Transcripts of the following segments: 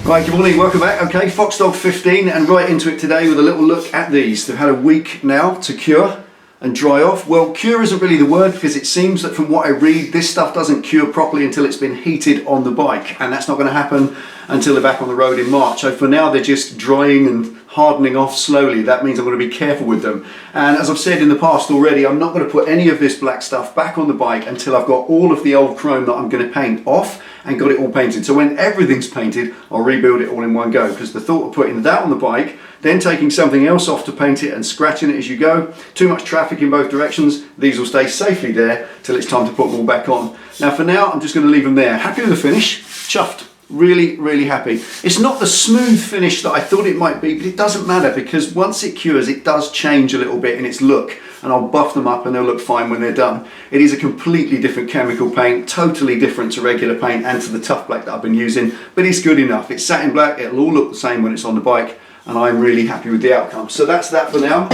Right, good morning, welcome back. Okay, FoXDaWG 15 and right into it today with a little look at these. They've had a week now to cure and dry off. Well, cure isn't really the word because it seems that from what I read, this stuff doesn't cure properly until it's been heated on the bike, and that's not going to happen until they're back on the road in March. So for now, they're just drying and hardening off slowly. That means I'm going to be careful with them. And as I've said in the past already, I'm not going to put any of this black stuff back on the bike until I've got all of the old chrome that I'm going to paint off and got it all painted. So when everything's painted, I'll rebuild it all in one go, because the thought of putting that on the bike, then taking something else off to paint it and scratching it as you go, too much traffic in both directions, these will stay safely there till it's time to put them all back on. Now for now, I'm just going to leave them there. Happy with the finish, chuffed. Really, really happy. It's not the smooth finish that I thought it might be, but it doesn't matter because once it cures, it does change a little bit in its look, and I'll buff them up and they'll look fine when they're done. It is a completely different chemical paint, totally different to regular paint and to the tough black that I've been using, but it's good enough. It's satin black, it'll all look the same when it's on the bike, and I'm really happy with the outcome. So that's that for now.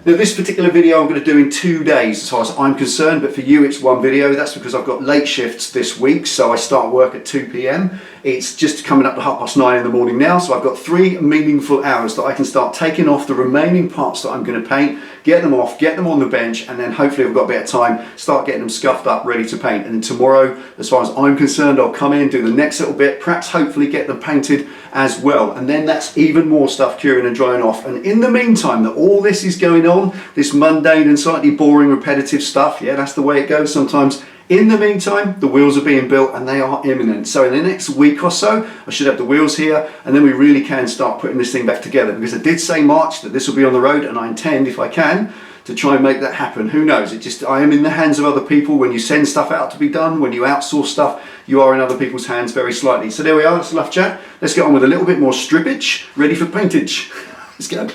Now this particular video I'm going to do in 2 days as far as I'm concerned, but for you it's one video. That's because I've got late shifts this week, so I start work at 2 p.m. It's just coming up to 9:30 in the morning now, so I've got 3 meaningful hours that I can start taking off the remaining parts that I'm going to paint, get them off, get them on the bench, and then hopefully I've got a bit of time, start getting them scuffed up, ready to paint. And then tomorrow, as far as I'm concerned, I'll come in, do the next little bit, perhaps hopefully get them painted as well. And then that's even more stuff curing and drying off. And in the meantime that all this is going on, this mundane and slightly boring, repetitive stuff, yeah, that's the way it goes sometimes. In the meantime, the wheels are being built and they are imminent. So in the next week or so, I should have the wheels here, and then we really can start putting this thing back together, because I did say March that this will be on the road, and I intend, if I can, to try and make that happen. Who knows? I am in the hands of other people. When you send stuff out to be done, when you outsource stuff, you are in other people's hands very slightly. So there we are, that's enough chat. Let's get on with a little bit more strippage, ready for paintage. Let's go.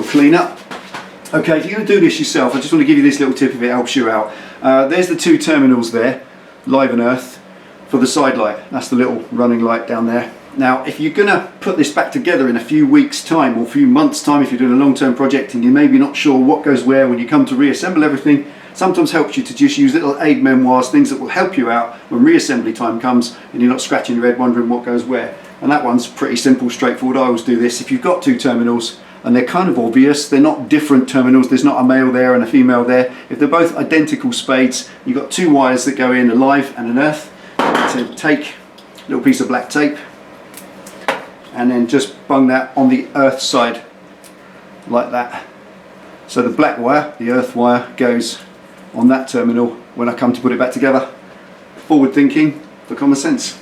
clean up. Okay, if you're going to do this yourself, I just want to give you this little tip if it helps you out. There's the 2 terminals there, live and earth, for the side light. That's the little running light down there. Now, if you're going to put this back together in a few weeks' time or a few months' time, if you're doing a long-term project and you're maybe not sure what goes where when you come to reassemble everything, sometimes helps you to just use little aid memoirs, things that will help you out when reassembly time comes and you're not scratching your head wondering what goes where. And that one's pretty simple, straightforward. I always do this. If you've got 2 terminals and they're kind of obvious, they're not different terminals, there's not a male there and a female there. If they're both identical spades, you've got 2 wires that go in, a live and an earth. So take a little piece of black tape and then just bung that on the earth side like that. So the black wire, the earth wire, goes on that terminal when I come to put it back together. Forward thinking for common sense.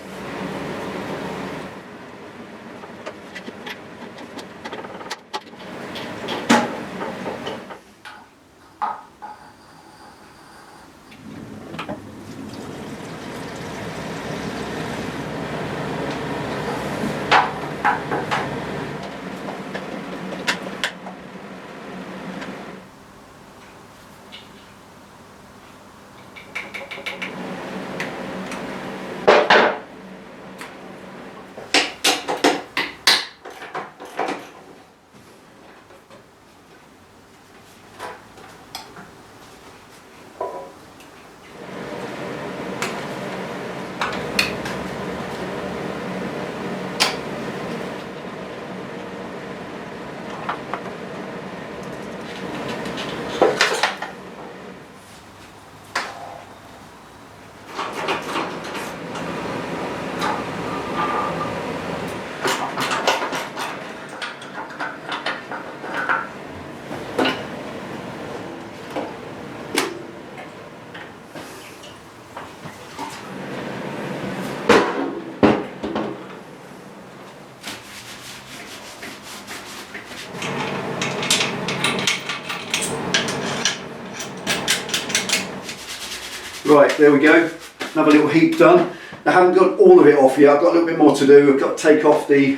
Right, there we go, another little heap done. I haven't got all of it off yet, I've got a little bit more to do. I've got to take off the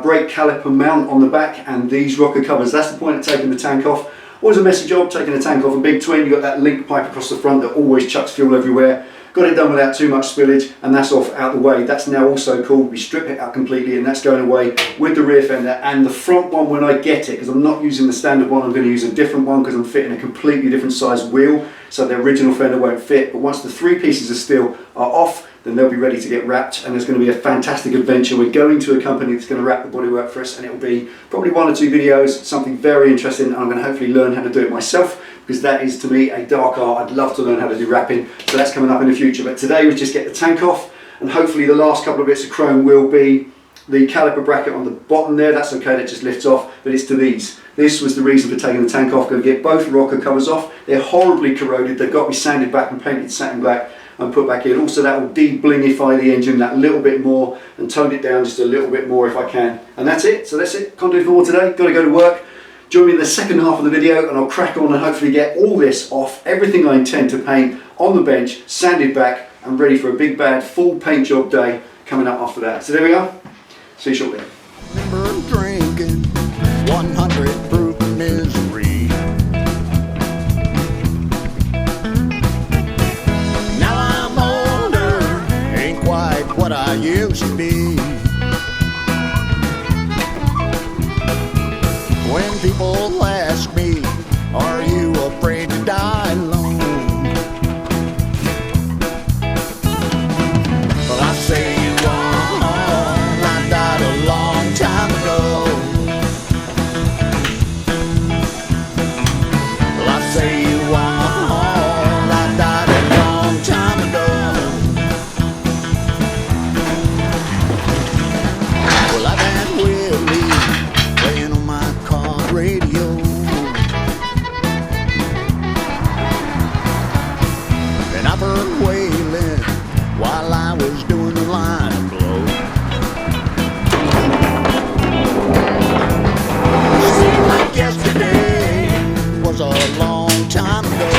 brake caliper mount on the back and these rocker covers. That's the point of taking the tank off. Always a messy job taking the tank off a big twin. You've got that link pipe across the front that always chucks fuel everywhere. Got it done without too much spillage and that's off out the way. That's now also cool. We strip it out completely and that's going away with the rear fender and the front one when I get it, because I'm not using the standard one, I'm going to use a different one because I'm fitting a completely different size wheel, so the original fender won't fit. But once the 3 pieces of steel are off, then they'll be ready to get wrapped and there's going to be a fantastic adventure. We're going to a company that's going to wrap the bodywork for us and it'll be probably 1 or 2 videos, something very interesting, and I'm going to hopefully learn how to do it myself, because that is to me a dark art. I'd love to learn how to do wrapping, so that's coming up in the future. But today we just get the tank off, and hopefully the last couple of bits of chrome will be the caliper bracket on the bottom there. That's okay, that just lifts off, but it's to these. This was the reason for taking the tank off. Going to get both rocker covers off. They're horribly corroded. They've got to be sanded back and painted satin black and put back in. Also that will de-blingify the engine that little bit more and tone it down just a little bit more if I can. And that's it, so that's it. Can't do more today, got to go to work. Join me in the second half of the video and I'll crack on and hopefully get all this off, everything I intend to paint on the bench, sanded back and ready for a big bad full paint job day coming up after that. So there we are, see you shortly. Remember drinking 100 proof misery. Now I'm older, ain't quite what I used to be. When people ask me, are you afraid to die alone? Well, I say you are. I died a long time ago. Well, I say you are. I died a long time ago. Well, I've been Willie playing on my car radio. And I've heard wailing while I was doing the line of blow. Seemed like yesterday was a long time ago.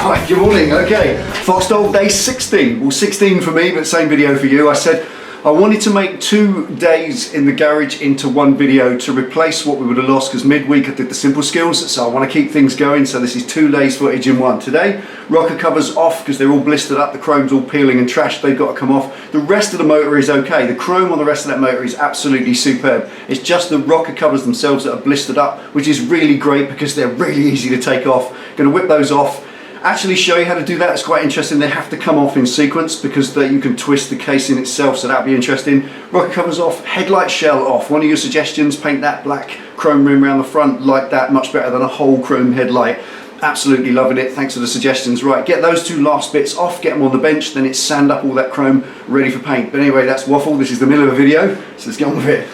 Right, good morning. Okay, FoXDaWG day 16. Well, 16 for me, but same video for you. I said I wanted to make 2 days in the garage into one video to replace what we would have lost, because midweek I did the simple skills, so I want to keep things going. So this is 2 days footage in one. Today, rocker covers off because they're all blistered up, the chrome's all peeling and trashed, they've got to come off. The rest of the motor is okay. The chrome on the rest of that motor is absolutely superb. It's just the rocker covers themselves that are blistered up, which is really great because they're really easy to take off. Going to whip those off. Actually show you how to do that. It's quite interesting. They have to come off in sequence because you can twist the casing itself, so that'll be interesting. Rocker covers off, headlight shell off. One of your suggestions, paint that black chrome rim around the front like that, much better than a whole chrome headlight. Absolutely loving it, thanks for the suggestions. Right, get those 2 last bits off, get them on the bench, then it's sand up all that chrome, ready for paint. But anyway, that's waffle. This is the middle of a video, so let's get on with it.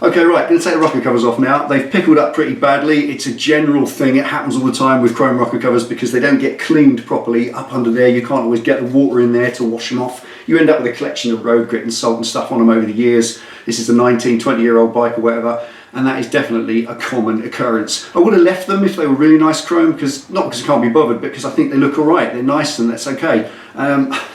Okay, right, going to take the rocker covers off now. They've pickled up pretty badly. It's a general thing. It happens all the time with chrome rocker covers because they don't get cleaned properly up under there. You can't always get the water in there to wash them off. You end up with a collection of road grit and salt and stuff on them over the years. This is a 19, 20-year-old bike or whatever, and that is definitely a common occurrence. I would have left them if they were really nice chrome, not because I can't be bothered, but because I think they look all right. They're nice and that's okay.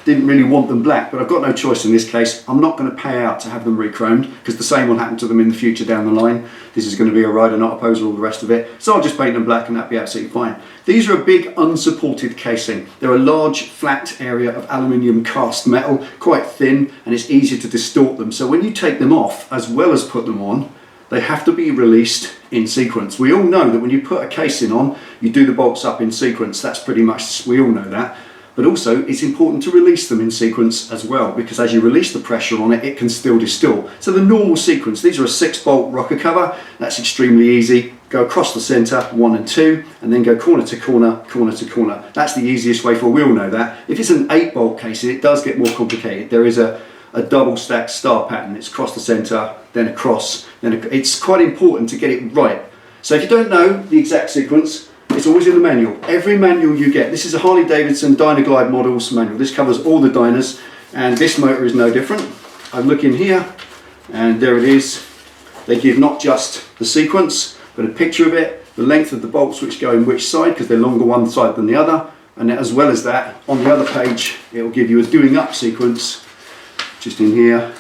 Didn't really want them black, but I've got no choice in this case. I'm not going to pay out to have them re-chromed because the same will happen to them in the future down the line. This is going to be a rider, not a poser, all the rest of it. So I'll just paint them black and that'll be absolutely fine. These are a big unsupported casing. They're a large flat area of aluminium cast metal, quite thin, and it's easier to distort them. So when you take them off, as well as put them on, they have to be released in sequence. We all know that when you put a casing on, you do the bolts up in sequence. That's pretty much, we all know that. But also, it's important to release them in sequence as well, because as you release the pressure on it, it can still distort. So the normal sequence, these are a 6-bolt rocker cover. That's extremely easy. Go across the center, 1 and 2, and then go corner to corner, corner to corner. That's the easiest way forward. We all know that. If it's an 8-bolt casing, it does get more complicated. There is a double stacked star pattern. It's across the center, then across, it's quite important to get it right. So if you don't know the exact sequence, it's always in the manual. Every manual you get, this is a Harley-Davidson Dynaglide models manual. This covers all the Dynas, and this motor is no different. I look in here, and there it is. They give not just the sequence, but a picture of it, the length of the bolts which go in which side, because they're longer one side than the other, and as well as that, on the other page, it will give you a doing up sequence, just in here.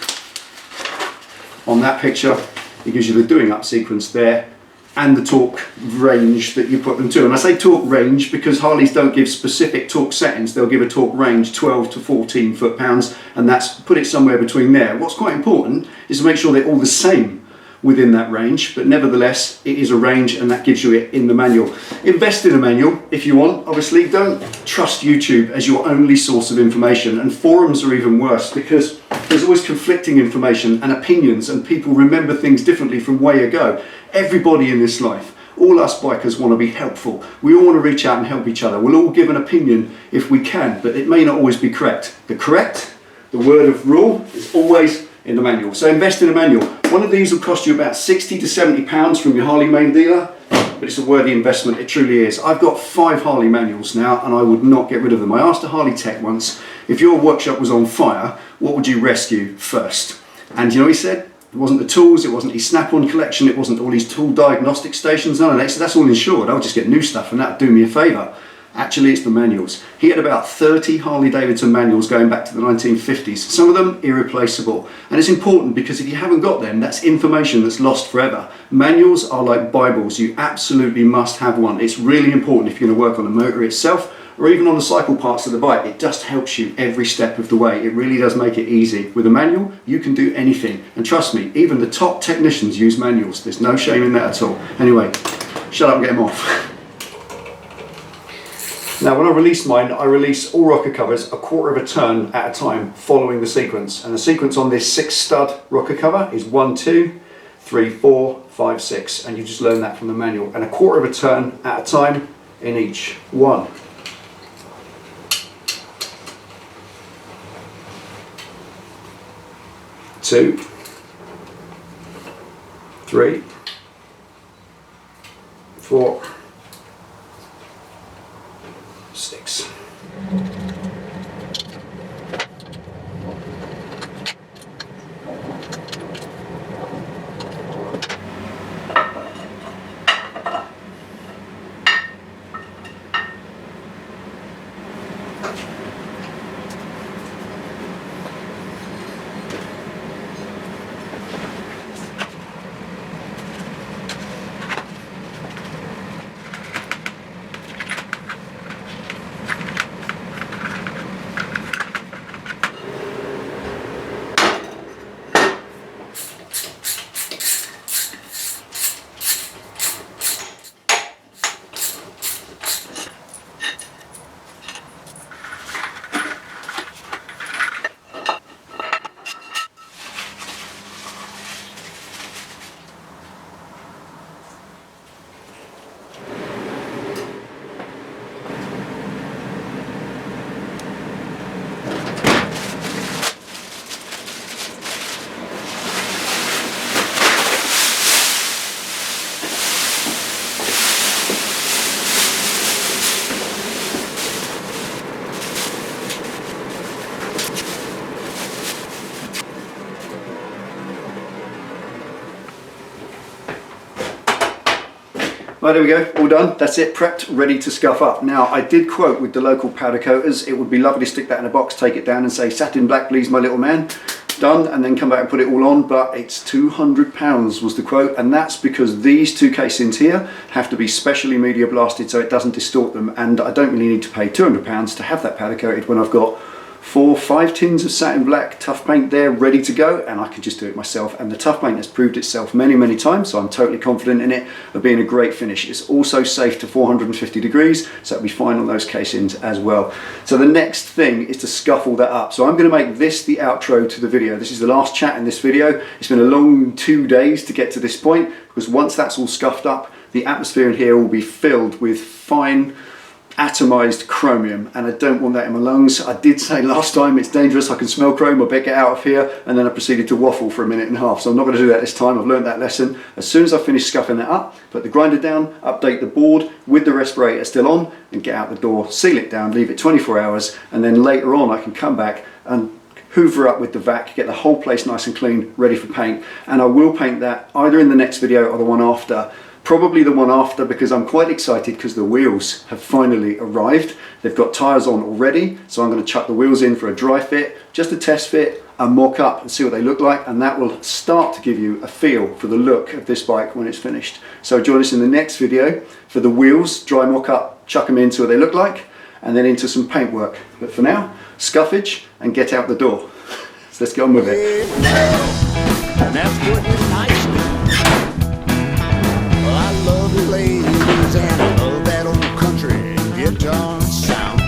On that picture, it gives you the doing up sequence there, and the torque range that you put them to. And I say torque range because Harleys don't give specific torque settings. They'll give a torque range 12 to 14 foot-pounds, and that's put it somewhere between there. What's quite important is to make sure they're all the same within that range, but nevertheless it is a range, and that gives you it in the manual. Invest in a manual if you want. Obviously don't trust YouTube as your only source of information, and forums are even worse because there's always conflicting information and opinions, and people remember things differently from way ago. Everybody in this life, all us bikers, want to be helpful. We all want to reach out and help each other. We'll all give an opinion if we can, but it may not always be correct. The word of rule is always in the manual. So invest in a manual. One of these will cost you about 60 to 70 pounds from your Harley main dealer, but it's a worthy investment, it truly is. I've got 5 Harley manuals now, and I would not get rid of them. I asked a Harley tech once, if your workshop was on fire, what would you rescue first? And you know what he said? It wasn't the tools, it wasn't his snap-on collection, it wasn't all his tool diagnostic stations, none of that. So that's all insured. I'll just get new stuff and that'd do me a favour. Actually, it's the manuals. He had about 30 Harley-Davidson manuals going back to the 1950s. Some of them irreplaceable. And it's important because if you haven't got them, that's information that's lost forever. Manuals are like Bibles. You absolutely must have one. It's really important if you're going to work on the motor itself or even on the cycle parts of the bike. It just helps you every step of the way. It really does make it easy. With a manual, you can do anything. And trust me, even the top technicians use manuals. There's no shame in that at all. Anyway, shut up and get them off. Now when I release mine, I release all rocker covers a quarter of a turn at a time following the sequence. And the sequence on this 6-stud rocker cover is 1, 2, 3, 4, 5, 6. And you just learn that from the manual. And a quarter of a turn at a time in each. 1, 2, 3, 4, 6. Right, there we go, all done. That's it, prepped, ready to scuff up. Now, I did quote with the local powder coaters, it would be lovely to stick that in a box, take it down and say, satin black please my little man. Done, and then come back and put it all on, but it's £200 was the quote, and that's because these two casings here have to be specially media blasted so it doesn't distort them, and I don't really need to pay £200 to have that powder coated when I've got 5 tins of satin black tough paint there ready to go, and I can just do it myself. And the tough paint has proved itself many times, so I'm totally confident in it of being a great finish. It's also safe to 450 degrees, so it'll be fine on those casings as well. So the next thing is to scuff all that up. So I'm going to make this the outro to the video. This is the last chat in this video. It's been a long 2 days to get to this point, because once that's all scuffed up, the atmosphere in here will be filled with fine atomized chromium, and I don't want that in my lungs. I did say last time it's dangerous, I can smell chrome, I better get out of here, and then I proceeded to waffle for 1.5 minutes, so I'm not going to do that this time. I've learned that lesson. As soon as I finish scuffing that up, put the grinder down, update the board with the respirator still on, and get out the door, seal it down, leave it 24 hours, and then later on I can come back and hoover up with the vac, get the whole place nice and clean, ready for paint. And I will paint that either in the next video or the one after. Probably the one after, because I'm quite excited because the wheels have finally arrived. They've got tyres on already, so I'm going to chuck the wheels in for a dry fit, just a test fit, and mock up and see what they look like, and that will start to give you a feel for the look of this bike when it's finished. So join us in the next video for the wheels, dry mock up, chuck them in, see what they look like, and then into some paint work. But for now, scuffage and get out the door. So let's get on with it. And that's putting it nicely. Well, I love the ladies and I love that old country guitar sound.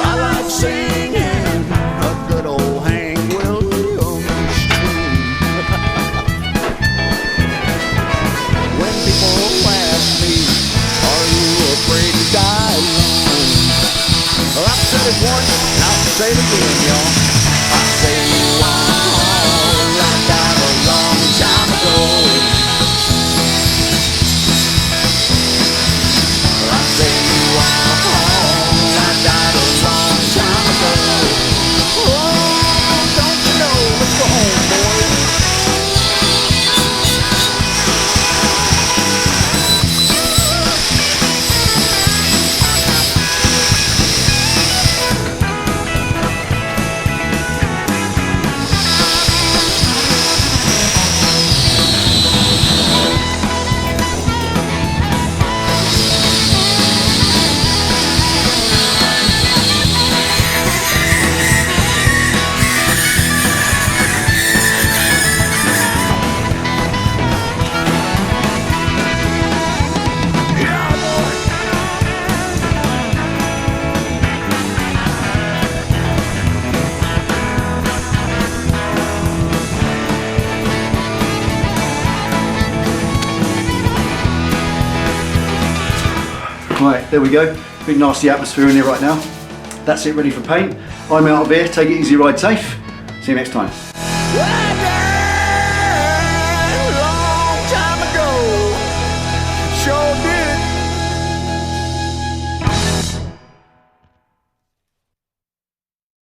I like singing a good old Hank Williams tune. When people ask me, are you afraid to die alone? Well, I've said it once, and I'll say it again, y'all. I say, wow, I died a long time ago. I say, wow, I died a long time ago. Oh, don't you know, let's go home, boys. Right, there we go. Big nasty atmosphere in here right now. That's it, ready for paint. I'm out of here. Take it easy, ride safe. See you next time. What?